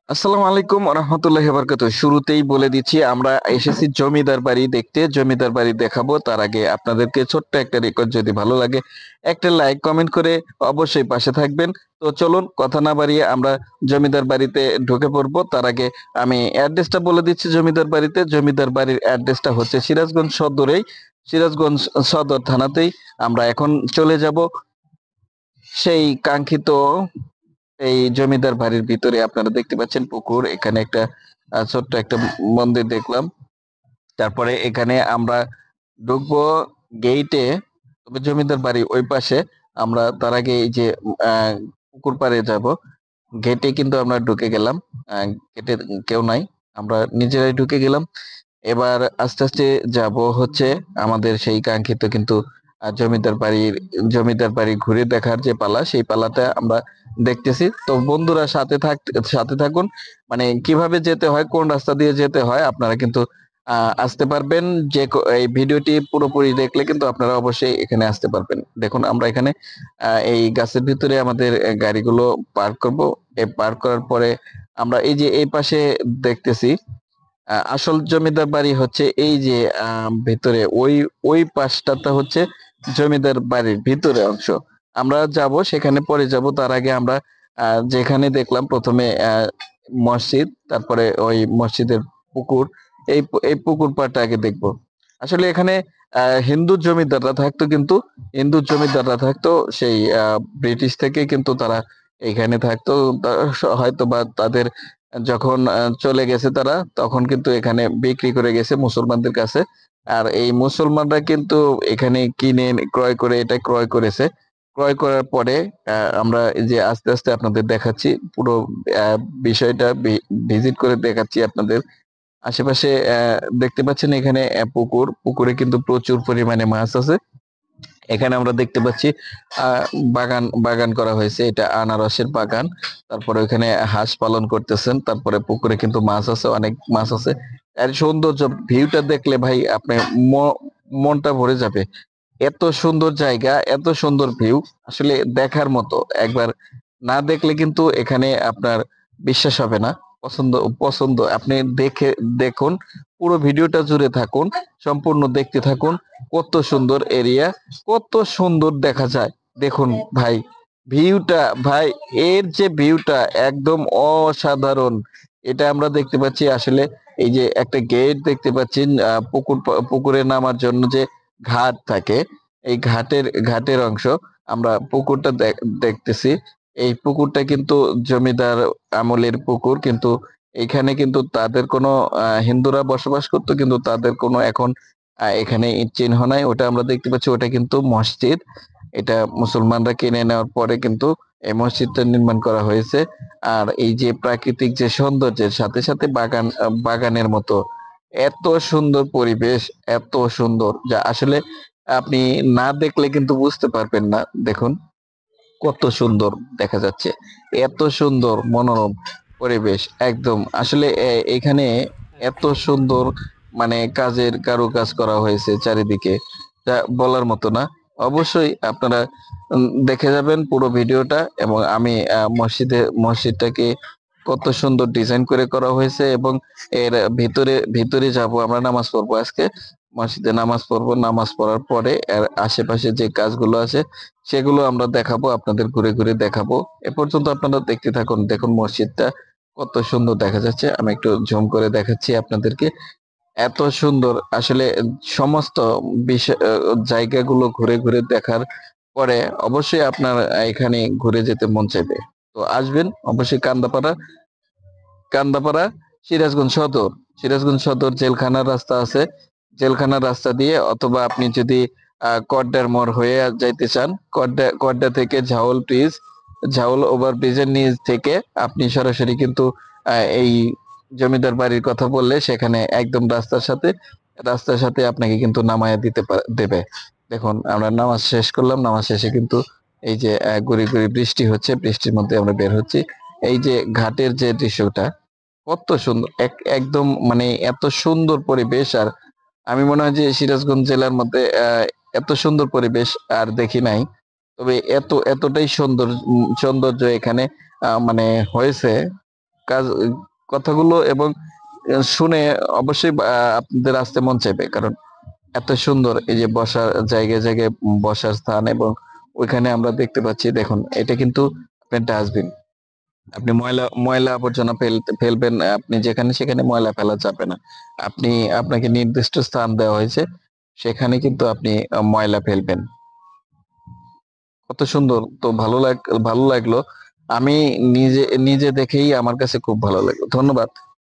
আসসালামু আলাইকুম রহমতুল্লাহি বারাকাতুহু। শুরুতেই বলে দিচ্ছি আমরা এসেছি জমিদার বাড়ি দেখতে। জমিদার বাড়ি দেখাবো, তার আগে আপনাদেরকে ছোট্ট একটা রিকোয়েস্ট, যদি ভালো লাগে একটা লাইক কমেন্ট করে অবশ্যই পাশে থাকবেন। তো চলুন কথা না বাড়িয়ে আমরা জমিদার বাড়িতে ঢুকে পড়বো। তার আগে আমি অ্যাড্রেসটা বলে দিচ্ছি। জমিদার বাড়ির অ্যাড্রেসটা হচ্ছে সিরাজগঞ্জ সদরেই, সিরাজগঞ্জ সদর থানাতেই। আমরা এখন চলে যাব সেই কাঙ্ক্ষিত এই জমিদার বাড়ির ভিতরে। আপনারা দেখতে পাচ্ছেন পুকুর, এখানে একটা ছোট্ট একটা মন্দির দেখলাম। তারপরে এখানে আমরা ঢুকবো গেইটে, তবে জমিদার বাড়ি ওই পাশে। আমরা তার আগে এই যে পুকুর পাড়ে যাব, গেটে কিন্তু আমরা ঢুকে গেলাম। গেটে কেউ নাই, আমরা নিজেরাই ঢুকে গেলাম। এবার আস্তে আস্তে যাব হচ্ছে আমাদের সেই কাঙ্ক্ষিত কিন্তু জমিদার বাড়ি ঘুরে দেখার যে পালা, সেই পালাটা আমরা দেখতেছি। তো বন্ধুরা সাথে থাকুন। মানে কিভাবে যেতে হয়, কোন রাস্তা দিয়ে যেতে হয় আপনারা কিন্তু আসতে পারবেন। এই ভিডিওটি পুরোপুরি দেখলে কিন্তু আপনারা অবশ্যই এখানে আসতে পারবেন। দেখুন আমরা এখানে এই গাছের ভিতরে আমাদের গাড়িগুলো পার্ক করব। পার্ক করার পরে আমরা এই যে এই পাশে দেখতেছি আসল জমিদার বাড়ি হচ্ছে এই যে ভিতরে ওই ওই পাশটাতে হচ্ছে জমিদার বাড়ির ভিতরে অংশ। আমরা যাব সেখানে পরে যাব। তার আগে আমরা যেখানে দেখলাম প্রথমে মসজিদ, তারপরে ওই মসজিদের পুকুর, এই পুকুর পাড়টা আগে দেখবো। আসলে এখানে হিন্দু জমিদাররা থাকতো সেই ব্রিটিশ থেকে কিন্তু তারা এখানে থাকতো। হয়তো বা তাদের যখন চলে গেছে তারা, তখন কিন্তু এখানে বিক্রি করে গেছে মুসলমানদের কাছে। আর এই মুসলমানরা কিন্তু এখানে কিনে ক্রয় করে এটা ক্রয় করেছে। ক্রয় করার পরে আমরা এই যে আস্তে আস্তে আপনাদের দেখাচ্ছি পুরো আহ, বিষয়টা ভিজিট করে দেখাচ্ছি আপনাদের। আশেপাশে দেখতে পাচ্ছেন এখানে পুকুরে কিন্তু প্রচুর পরিমাণে মাছ আছে। এখানে আমরা দেখতে পাচ্ছি আহ বাগান বাগান করা হয়েছে, এটা আনারসের বাগান। তারপরে ওখানে হাঁস পালন করতেছেন। তারপরে পুকুরে কিন্তু মাছ আছে, অনেক মাছ আছে। এর সৌন্দর্য, ভিউটা দেখলে ভাই আপনি মনটা ভরে যাবে। এত সুন্দর জায়গা, এত সুন্দর ভিউ, আসলে দেখার মতো। একবার না দেখলে কিন্তু এখানে আপনার বিশ্বাস হবে না। পছন্দ পছন্দ আপনি দেখুন, পুরো ভিডিওটা জুড়ে থাকুন, সম্পূর্ণ দেখতে থাকুন। কত সুন্দর এরিয়া, কত সুন্দর দেখা যায়। দেখুন ভাই, ভিউটা ভাই, এর যে ভিউটা একদম অসাধারণ। এটা আমরা দেখতে পাচ্ছি আসলে এই যে একটা গেট দেখতে পাচ্ছেন, পুকুরে নামার জন্য যে ঘাট থাকে, এই ঘাটের অংশ। আমরা পুকুরটা দেখতেছি। এই পুকুরটা কিন্তু জমিদার আমলের পুকুর, কিন্তু এখানে কিন্তু তাদের কোনো হিন্দুরা বসবাস করতো, কিন্তু তাদের কোনো এখন এখানে চিহ্ন নাই। ওটা আমরা দেখতে পাচ্ছি, ওটা কিন্তু মসজিদ। এটা মুসলমানরা কিনে নেওয়ার পরে কিন্তু এই মসজিদটা নির্মাণ করা হয়েছে। আর এই যে প্রাকৃতিক যে সৌন্দর্যের সাথে সাথে বাগানের মতো এত সুন্দর পরিবেশ, এত সুন্দর যা আসলে আপনি না দেখলে কিন্তু বুঝতে পারবেন না। দেখুন কত সুন্দর দেখা যাচ্ছে, এত সুন্দর মনোরম পরিবেশ একদম। আসলে এখানে এত সুন্দর মানে কারুকাজ করা হয়েছে চারিদিকে, যা বলার মতো না। অবশ্যই আপনারা দেখে যাবেন পুরো ভিডিওটা। এবং আমি মসজিদটাকে কত সুন্দর ডিজাইন করে করা হয়েছে, এবং এর ভিতরে ভিতরে যাব। আমরা নামাজ পড়বো আজকে, মসজিদে নামাজ পড়বো। নামাজ পড়ার পরে এর আশেপাশে যে কাজগুলো আছে সেগুলো আমরা দেখাবো, আপনাদের ঘুরে ঘুরে দেখাবো। এ পর্যন্ত আপনারা দেখতে থাকুন। দেখুন মসজিদটা কত সুন্দর দেখা যাচ্ছে, আমি একটু জুম করে দেখাচ্ছি আপনাদেরকে। এত সুন্দর আসলে। সমস্ত বিষয় জায়গাগুলো ঘুরে ঘুরে দেখার পরে অবশ্যই আপনার এখানে ঘুরে যেতে মন চাইবে। তো আসবেন অবশ্যই কান্দাপাড়া, সিরাজগঞ্জ সদর। সিরাজগঞ্জ সদর জেলখানার রাস্তা আছে, জেলখানার রাস্তা দিয়ে, অথবা আপনি যদি কড্ডার মোড় হয়ে যাইতে চান, কড্ডা থেকে ঝাউল ওভার ব্রিজের নিচ থেকে আপনি সরাসরি কিন্তু এই জমিদার বাড়ির কথা বললে সেখানে একদম রাস্তার সাথে আপনাকে কিন্তু নামায়া দেবে। দেখুন আমরা নামাজ শেষ করলাম, নামাজ শেষে কিন্তু এই যে গুড়ি গুড়ি বৃষ্টি হচ্ছে, বৃষ্টির মধ্যে আমরা বের হচ্ছি। এই যে ঘাটের যে দৃশ্যটা কত সুন্দর, একদম মানে এত সুন্দর পরিবেশ। আর আমি মনে হয় যে সিরাজগঞ্জ জেলার মধ্যে এত সুন্দর পরিবেশ আর দেখি নাই। তবে এতটাই সৌন্দর্য এখানে মানে হয়েছে। কাজ কথাগুলো এবং শুনে অবশ্যই আপনাদের আসতে মন চাইবে, কারণ এত সুন্দর এই যে বসার জায়গায় জায়গায় বসার স্থান, এবং ওইখানে আমরা দেখতে পাচ্ছি, দেখুন এটা কিন্তু আপনার ডাস্টবিন। আপনি ময়লা ময়লা আবর্জনা ফেলবেন, আপনি যেখানে সেখানে ময়লা ফেলা যাবে না। আপনি আপনাকে নির্দিষ্ট স্থান দেওয়া হয়েছে, সেখানে কিন্তু আপনি ময়লা ফেলবেন। কত সুন্দর তো, ভালো লাগলো। আমি নিজে নিজে দেখেই আমার কাছে খুব ভালো লাগলো। ধন্যবাদ।